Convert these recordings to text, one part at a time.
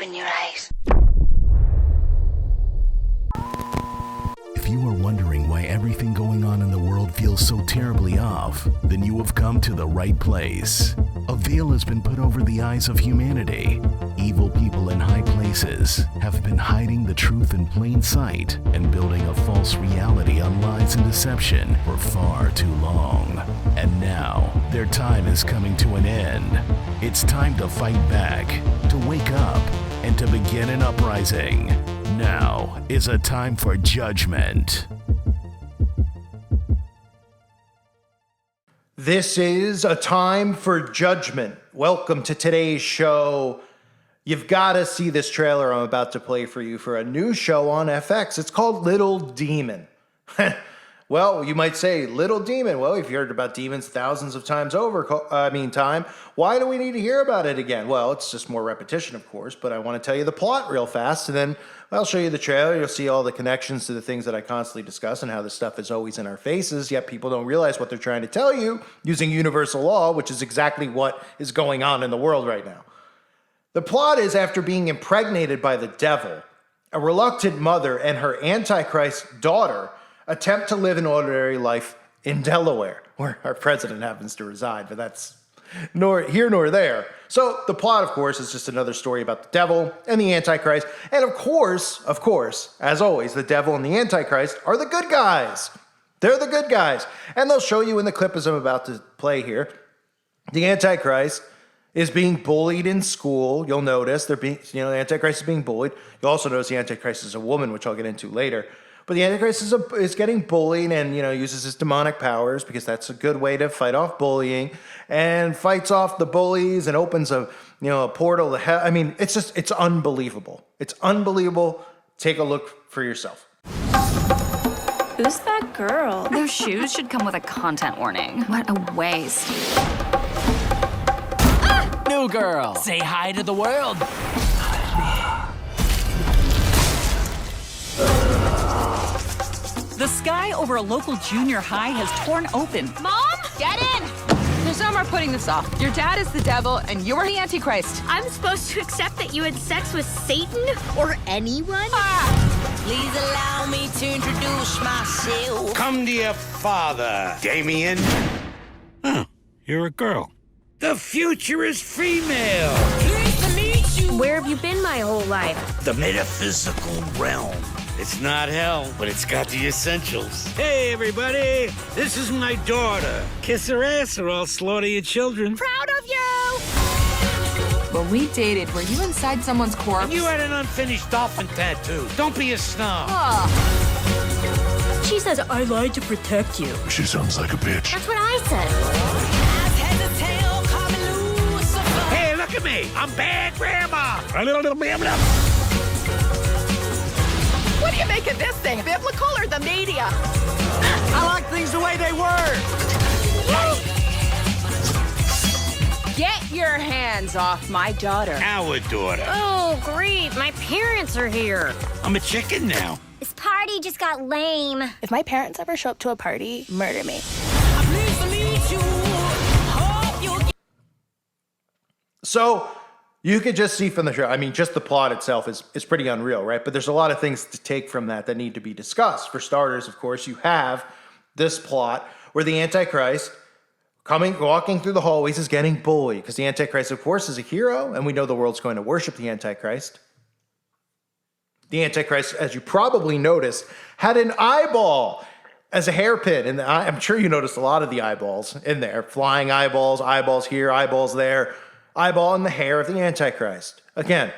Open your eyes. If you are wondering why everything going on in the world feels so terribly off, then you have come to the right place. A veil has been put over the eyes of humanity. Evil people in high places have been hiding the truth in plain sight and building a false reality on lies and deception for far too long. And now, their time is coming to an end. It's time to fight back, to wake up, and to begin an uprising. Now is a time for judgment. This is a time for judgment. Welcome to today's show. You've got to see this trailer I'm about to play for you for a new show on FX. It's called Little Demon. Well, you might say, Little Demon. Well, you've heard about demons thousands of times over, why do we need to hear about it again? Well, it's just more repetition, of course, but I want to tell you the plot real fast, and then I'll show you the trailer. You'll see all the connections to the things that I constantly discuss and how this stuff is always in our faces, yet people don't realize what they're trying to tell you using universal law, which is exactly what is going on in the world right now. The plot is, after being impregnated by the devil, a reluctant mother and her Antichrist daughter attempt to live an ordinary life in Delaware, where our president happens to reside, but that's nor here nor there. So the plot, of course, is just another story about the devil and the Antichrist. And of course, as always, the devil and the Antichrist are the good guys. They're the good guys. And they'll show you in the clip as I'm about to play here. The Antichrist is being bullied in school. You'll notice the Antichrist is being bullied. You'll also notice the Antichrist is a woman, which I'll get into later. But the Antichrist is getting bullied and, uses his demonic powers because that's a good way to fight off bullying, and fights off the bullies and opens a portal to hell. I mean, it's unbelievable. It's unbelievable. Take a look for yourself. Who's that girl? Those shoes should come with a content warning. What a waste. New girl, say hi to the world. The sky over a local junior high has torn open. Mom, get in! There's no more putting this off. Your dad is the devil, and you're the Antichrist. I'm supposed to accept that you had sex with Satan or anyone? Please allow me to introduce myself. Come to your father, Damien. Oh, you're a girl. The future is female. Pleased to meet you. Where have you been my whole life? The metaphysical realm. It's not hell, but it's got the essentials. Hey, everybody. This is my daughter. Kiss her ass or I'll slaughter your children. Proud of you! When we dated, were you inside someone's corpse? And you had an unfinished dolphin tattoo. Don't be a snob. She says, I lied to protect you. She sounds like a bitch. That's what I said. Hey, look at me. I'm bad grandma. What do you make of this thing? Biblical or the media? I like things the way they were. Get your hands off my daughter. Our daughter. Oh, great. My parents are here. I'm a chicken now. This party just got lame. If my parents ever show up to a party, murder me. So you could just see from the show, just the plot itself is pretty unreal, right? But there's a lot of things to take from that need to be discussed. For starters, of course, you have this plot where the Antichrist walking through the hallways is getting bullied because the Antichrist, of course, is a hero, and we know the world's going to worship the Antichrist. The Antichrist, as you probably noticed, had an eyeball as a hairpin. And I'm sure you noticed a lot of the eyeballs in there. Flying eyeballs, eyeballs here, eyeballs there. Eyeball in the hair of the Antichrist. Again,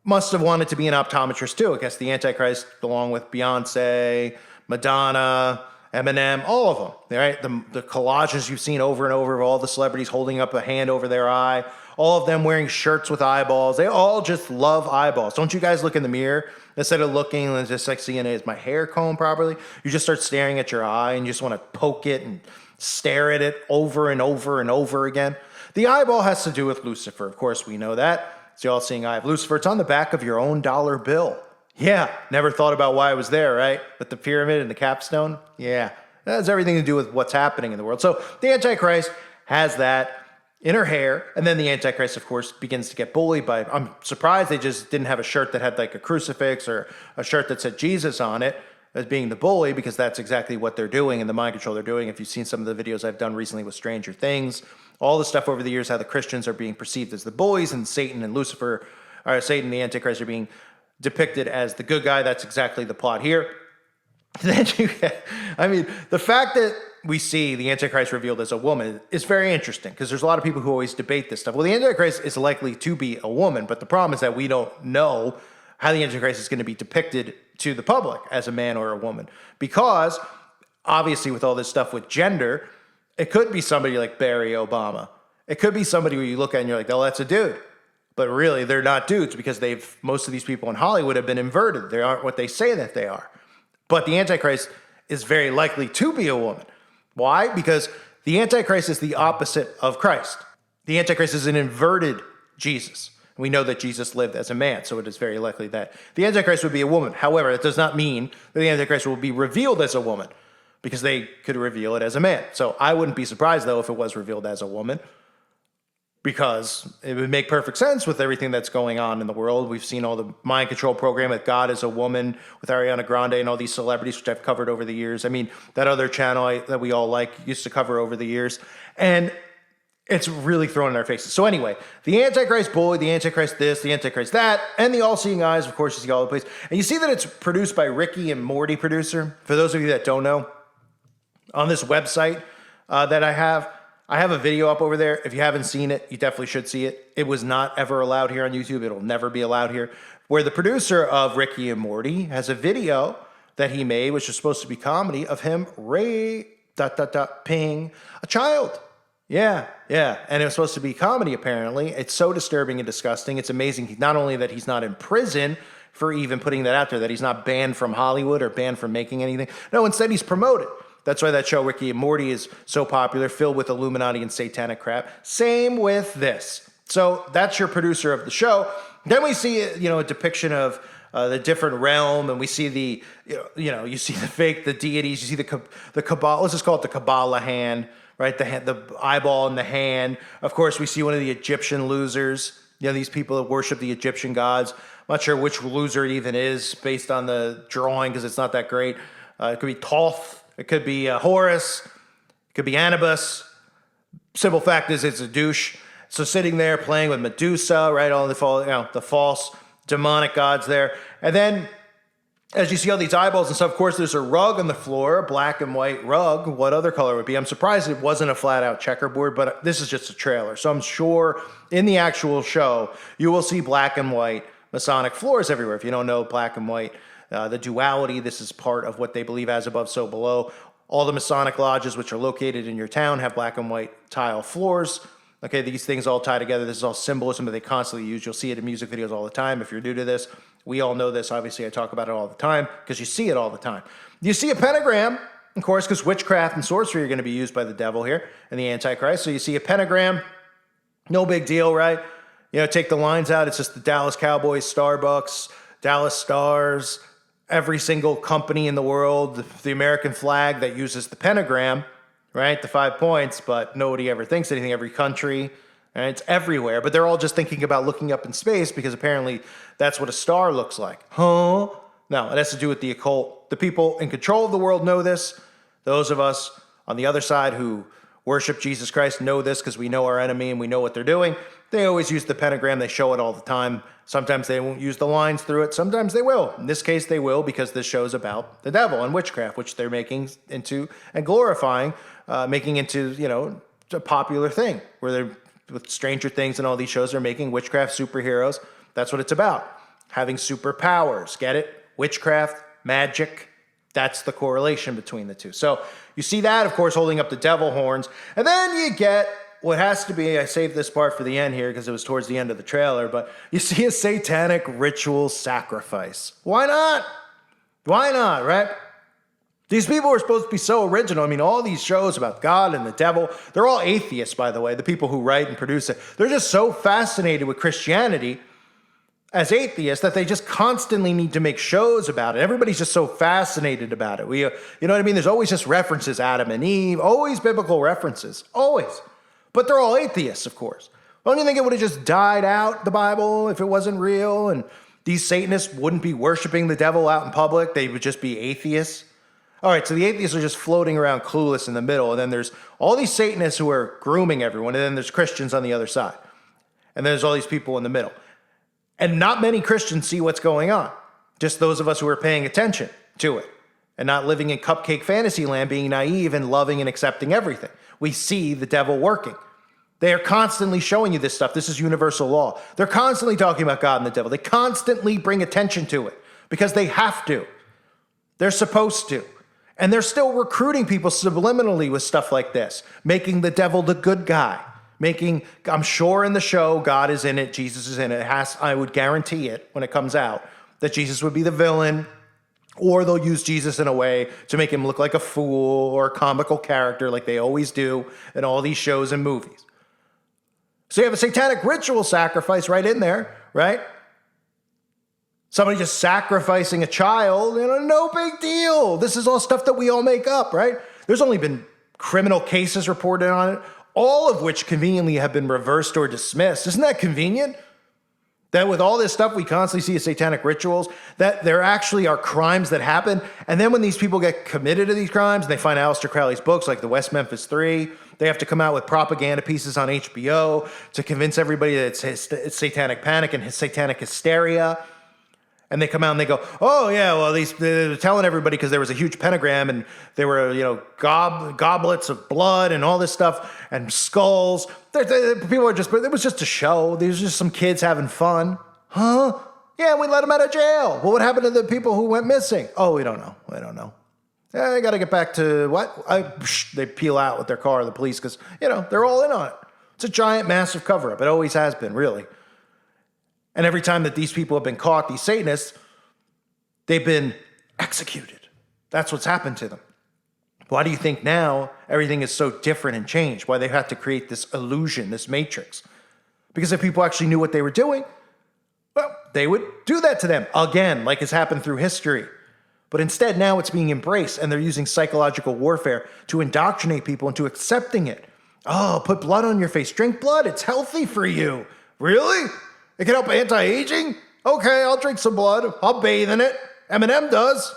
must have wanted to be an optometrist too. I guess the Antichrist, along with Beyonce, Madonna, Eminem, all of them, right? The collages you've seen over and over of all the celebrities holding up a hand over their eye, all of them wearing shirts with eyeballs. They all just love eyeballs. Don't you guys look in the mirror? Instead of looking and just like seeing, is my hair combed properly? You just start staring at your eye and you just want to poke it and stare at it over and over and over again. The eyeball has to do with Lucifer. Of course, we know that. It's the all-seeing eye of Lucifer. It's on the back of your own dollar bill. Yeah, never thought about why it was there, right? With the pyramid and the capstone. Yeah, that has everything to do with what's happening in the world. So the Antichrist has that. in her hair. And then the Antichrist, of course, begins to get bullied by, I'm surprised they just didn't have a shirt that had like a crucifix or a shirt that said Jesus on it as being the bully, because that's exactly what they're doing and the mind control they're doing. If you've seen some of the videos I've done recently with Stranger Things, all the stuff over the years, how the Christians are being perceived as the bullies and Satan and Lucifer, or Satan and the Antichrist are being depicted as the good guy. That's exactly the plot here. Then you get, I mean, the fact that we see the Antichrist revealed as a woman is very interesting, because there's a lot of people who always debate this stuff. Well, the Antichrist is likely to be a woman, but the problem is that we don't know how the Antichrist is going to be depicted to the public as a man or a woman, because obviously with all this stuff with gender, it could be somebody like Barry Obama. It could be somebody who you look at and you're like, oh, that's a dude. But really, they're not dudes, because most of these people in Hollywood have been inverted. They aren't what they say that they are. But the Antichrist is very likely to be a woman. Why? Because the Antichrist is the opposite of Christ. The Antichrist is an inverted Jesus. We know that Jesus lived as a man, so it is very likely that the Antichrist would be a woman. However, that does not mean that the Antichrist will be revealed as a woman, because they could reveal it as a man. So I wouldn't be surprised, though, if it was revealed as a woman, because it would make perfect sense with everything that's going on in the world. We've seen all the mind control program with God as a woman, with Ariana Grande and all these celebrities, which I've covered over the years. I mean, that other channel that we all like used to cover over the years. And it's really thrown in our faces. So anyway, the Antichrist bully, the Antichrist this, the Antichrist that, and the all-seeing eyes, of course, you see all the place. And you see that it's produced by Ricky and Morty producer. For those of you that don't know, on this website that I have a video up over there. If you haven't seen it, you definitely should see it. It was not ever allowed here on YouTube. It'll never be allowed here. Where the producer of Ricky and Morty has a video that he made, which is supposed to be comedy, of him ping a child. Yeah. And it was supposed to be comedy, apparently. It's so disturbing and disgusting. It's amazing, not only that he's not in prison for even putting that out there, that he's not banned from Hollywood or banned from making anything. No, instead he's promoted. That's why that show, Ricky and Morty, is so popular, filled with Illuminati and satanic crap. Same with this. So that's your producer of the show. Then we see, a depiction of the different realm, and we see you see the deities, you see the Kabbalah, let's just call it the Kabbalah hand, right? The eyeball in the hand. Of course, we see one of the Egyptian losers, these people that worship the Egyptian gods. I'm not sure which loser it even is based on the drawing, because it's not that great. It could be Thoth. It could be Horus. It could be Anubis. Simple fact is, it's a douche. So sitting there playing with Medusa, right? All the false demonic gods there. And then, as you see all these eyeballs and stuff, of course, there's a rug on the floor, a black and white rug. What other color would it be? I'm surprised it wasn't a flat-out checkerboard, but this is just a trailer. So I'm sure in the actual show, you will see black and white Masonic floors everywhere. If you don't know black and white, the duality, this is part of what they believe as above, so below. All the Masonic lodges, which are located in your town, have black and white tile floors. Okay, these things all tie together. This is all symbolism that they constantly use. You'll see it in music videos all the time. If you're new to this, we all know this. Obviously, I talk about it all the time because you see it all the time. You see a pentagram, of course, because witchcraft and sorcery are going to be used by the devil here and the Antichrist. So you see a pentagram, no big deal, right? Take the lines out. It's just the Dallas Cowboys, Starbucks, Dallas Stars, every single company in the world, the American flag that uses the pentagram, right? The 5 points, but nobody ever thinks anything. Every country, and it's everywhere. But they're all just thinking about looking up in space, because apparently that's what a star looks like. Huh? No, it has to do with the occult. The people in control of the world know this. Those of us on the other side who worship Jesus Christ know this, because we know our enemy and we know what they're doing. They always use the pentagram. They show it all the time. Sometimes they won't use the lines through it. Sometimes they will. In this case, they will, because this show's about the devil and witchcraft, which they're making into and glorifying, making into, a popular thing, where they're with Stranger Things and all these shows are making witchcraft superheroes. That's what it's about. Having superpowers. Get it? Witchcraft, magic. That's the correlation between the two. So you see that, of course, holding up the devil horns. And then you get what has to be, I saved this part for the end here because it was towards the end of the trailer, but you see a satanic ritual sacrifice. Why not? Why not, right? These people are supposed to be so original. I mean, all these shows about God and the devil, they're all atheists, by the way, the people who write and produce it. They're just so fascinated with Christianity as atheists that they just constantly need to make shows about it. Everybody's just so fascinated about it. You know what I mean? There's always just references, Adam and Eve, always biblical references, always. But they're all atheists, of course. Don't you think it would have just died out, the Bible, if it wasn't real? And these Satanists wouldn't be worshiping the devil out in public. They would just be atheists. All right, so the atheists are just floating around clueless in the middle. And then there's all these Satanists who are grooming everyone. And then there's Christians on the other side. And there's all these people in the middle. And not many Christians see what's going on. Just those of us who are paying attention to it and not living in cupcake fantasy land, being naive and loving and accepting everything. We see the devil working. They are constantly showing you this stuff. This is universal law. They're constantly talking about God and the devil. They constantly bring attention to it because they have to. They're supposed to. And they're still recruiting people subliminally with stuff like this, making the devil the good guy. I'm sure in the show, God is in it, Jesus is in it. I would guarantee it when it comes out, that Jesus would be the villain, or they'll use Jesus in a way to make him look like a fool or a comical character like they always do in all these shows and movies. So you have a satanic ritual sacrifice right in there, right? Somebody just sacrificing a child, no big deal. This is all stuff that we all make up, right? There's only been criminal cases reported on it, all of which conveniently have been reversed or dismissed. Isn't that convenient? That with all this stuff we constantly see as satanic rituals, that there actually are crimes that happen. And then when these people get committed to these crimes, and they find ANTICHRlST's books like the West Memphis 3, they have to come out with propaganda pieces on HBO to convince everybody that it's satanic panic and satanic hysteria. And they come out and they go, oh yeah, well they're telling everybody because there was a huge pentagram and there were goblets of blood and all this stuff and skulls. People are it was just a show. These were just some kids having fun, huh? Yeah, we let them out of jail. Well, what happened to the people who went missing? Oh, we don't know. I got to get back to what? They peel out with their car, the police, because they're all in on it. It's a giant, massive cover-up. It always has been, really. And every time that these people have been caught, these Satanists, they've been executed. That's what's happened to them. Why do you think now everything is so different and changed? Why they had to create this illusion, this matrix? Because if people actually knew what they were doing, well, they would do that to them again, like has happened through history. But instead, now it's being embraced, and they're using psychological warfare to indoctrinate people into accepting it. Oh, put blood on your face. Drink blood. It's healthy for you. Really? It can help anti-aging? Okay, I'll drink some blood. I'll bathe in it. Eminem does.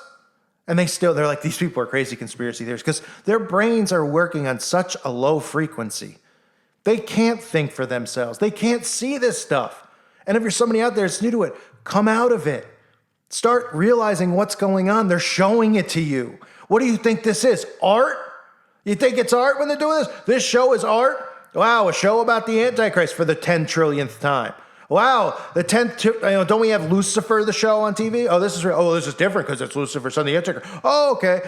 And they're like, these people are crazy conspiracy theorists because their brains are working on such a low frequency. They can't think for themselves. They can't see this stuff. And if you're somebody out there that's new to it, come out of it. Start realizing what's going on. They're showing it to you. What do you think this is? Art? You think it's art when they're doing this? This show is art? Wow, a show about the Antichrist for the 10 trillionth time. Wow, the 10th, don't we have Lucifer, the show on TV? Oh, this is different because it's Lucifer, son of the Antichrist. Oh, okay.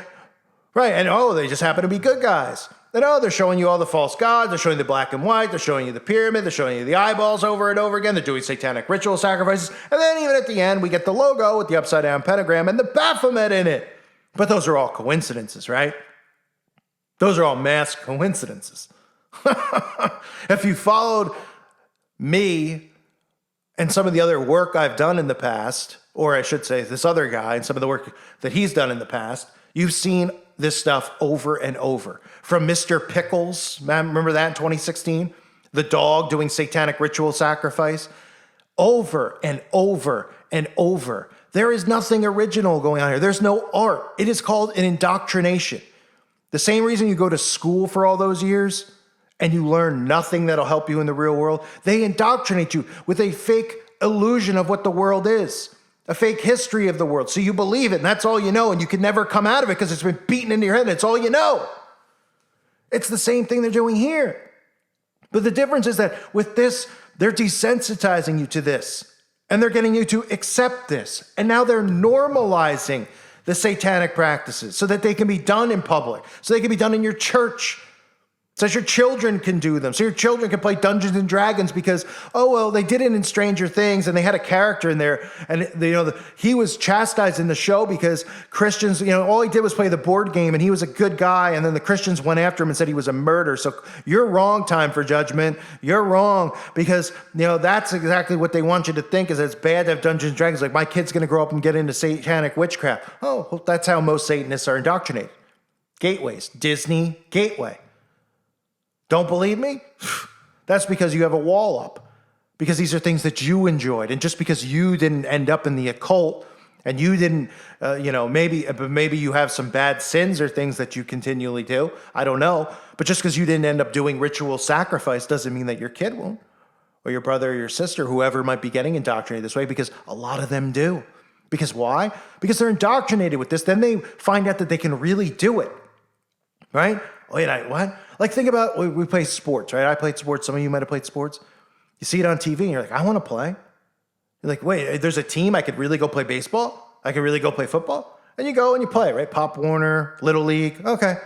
Right, and they just happen to be good guys. And they're showing you all the false gods, they're showing the black and white, they're showing you the pyramid, they're showing you the eyeballs over and over again, they're doing satanic ritual sacrifices, and then even at the end, we get the logo with the upside down pentagram and the Baphomet in it. But those are all coincidences, right? Those are all mass coincidences. If you followed me and some of the other work I've done in the past, or I should say this other guy and some of the work that he's done in the past, you've seen this stuff over and over. From Mr. Pickles, remember that in 2016? The dog doing satanic ritual sacrifice? Over and over and over. There is nothing original going on here. There's no art. It is called an indoctrination. The same reason you go to school for all those years and you learn nothing that'll help you in the real world, they indoctrinate you with a fake illusion of what the world is, a fake history of the world. So you believe it, and that's all you know, and you can never come out of it because it's been beaten into your head, and it's all you know. It's the same thing they're doing here. But the difference is that with this, they're desensitizing you to this, and they're getting you to accept this, and now they're normalizing the satanic practices so that they can be done in public, so they can be done in your church, so your children can do them. So your children can play Dungeons and Dragons because, they did it in Stranger Things and they had a character in there. And, he was chastised in the show because Christians, all he did was play the board game and he was a good guy. And then the Christians went after him and said he was a murderer. So you're wrong, Time for Judgment. You're wrong because, that's exactly what they want you to think is that it's bad to have Dungeons and Dragons. Like my kid's going to grow up and get into satanic witchcraft. Oh, well, that's how most Satanists are indoctrinated. Gateways. Disney Gateway. Don't believe me? That's because you have a wall up. Because these are things that you enjoyed. And just because you didn't end up in the occult and you didn't, maybe you have some bad sins or things that you continually do. I don't know. But just because you didn't end up doing ritual sacrifice doesn't mean that your kid won't. Or your brother or your sister, whoever might be getting indoctrinated this way, because a lot of them do. Because why? Because they're indoctrinated with this. Then they find out that they can really do it. Right? Wait, what? Like, think about, we play sports, right? I played sports. Some of you might have played sports. You see it on TV and you're like, I want to play. You're like, wait, there's a team. I could really go play baseball. I could really go play football. And you go and you play, right? Pop Warner, Little League. Okay.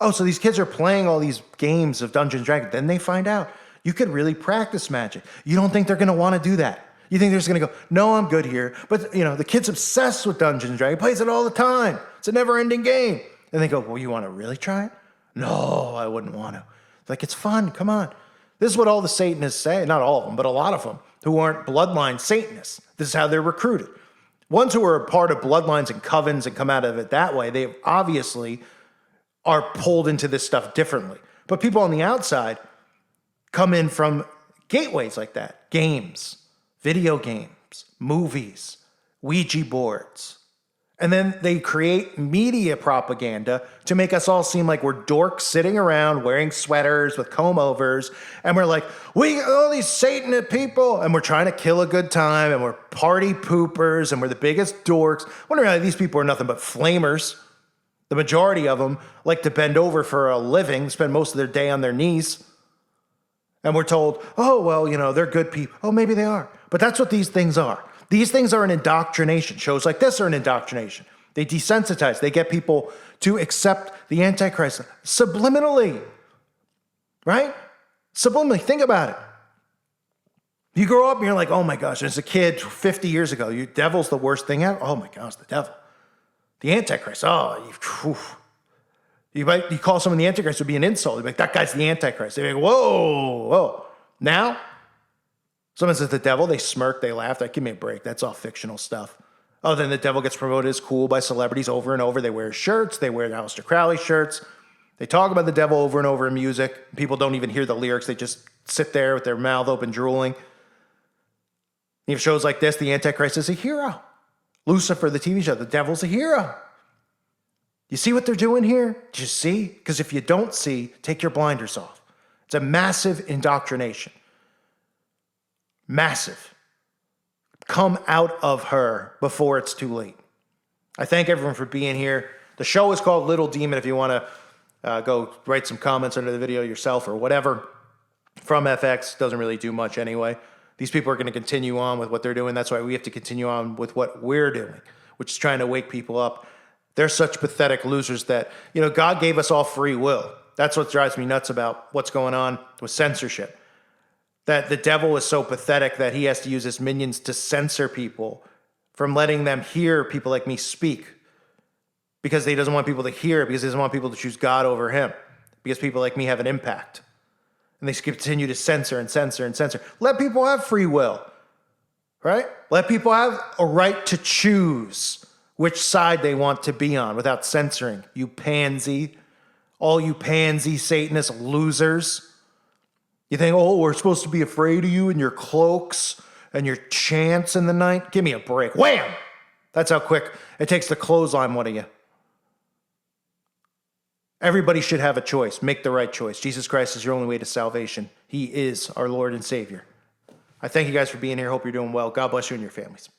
Oh, so these kids are playing all these games of Dungeons and Dragons. Then they find out you could really practice magic. You don't think they're going to want to do that. You think they're just going to go, no, I'm good here. But, the kid's obsessed with Dungeons and Dragons. He plays it all the time. It's a never-ending game. And they go, well, you want to really try it? No, I wouldn't want to. Like, it's fun. Come on. This is what all the Satanists say. Not all of them, but a lot of them who aren't bloodline Satanists. This is how they're recruited. Ones who are a part of bloodlines and covens and come out of it that way, they obviously are pulled into this stuff differently. But people on the outside come in from gateways like that. Games, video games, movies, Ouija boards. And then they create media propaganda to make us all seem like we're dorks sitting around wearing sweaters with comb-overs. And we're like, we all these Satanist people. And we're trying to kill a good time. And we're party poopers. And we're the biggest dorks. When really these people are nothing but flamers. The majority of them like to bend over for a living, spend most of their day on their knees. And we're told, oh, well, they're good people. Oh, maybe they are. But that's what these things are. These things are an indoctrination. Shows like this are an indoctrination. They desensitize. They get people to accept the Antichrist subliminally. Right? Subliminally. Think about it. You grow up and you're like, oh my gosh, as a kid 50 years ago, devil's the worst thing ever. Oh my gosh, the devil. The Antichrist. You call someone the Antichrist, it would be an insult. You'd be like, that guy's the Antichrist. They'd be like, whoa. Now, someone says the devil, they smirk, they laugh. Like, give me a break. That's all fictional stuff. Oh, then the devil gets promoted as cool by celebrities over and over. They wear shirts. They wear the Aleister Crowley shirts. They talk about the devil over and over in music. People don't even hear the lyrics. They just sit there with their mouth open, drooling. You have shows like this, the Antichrist is a hero. Lucifer, the TV show, the devil's a hero. You see what they're doing here? Do you see? Because if you don't see, take your blinders off. It's a massive indoctrination. Massive. Come out of her before it's too late. I thank everyone for being here. The show is called Little Demon. If you want to go write some comments under the video yourself or whatever from FX, doesn't really do much anyway. These people are going to continue on with what they're doing. That's why we have to continue on with what we're doing, which is trying to wake people up. They're such pathetic losers that, God gave us all free will. That's what drives me nuts about what's going on with censorship. That the devil is so pathetic that he has to use his minions to censor people from letting them hear people like me speak. Because he doesn't want people to hear it, because he doesn't want people to choose God over him. Because people like me have an impact. And they continue to censor and censor and censor. Let people have free will, right? Let people have a right to choose which side they want to be on without censoring. You pansy, all you pansy Satanist losers. You think, oh, we're supposed to be afraid of you and your cloaks and your chants in the night? Give me a break. Wham! That's how quick it takes to clothesline one of you. Everybody should have a choice. Make the right choice. Jesus Christ is your only way to salvation. He is our Lord and Savior. I thank you guys for being here. Hope you're doing well. God bless you and your families.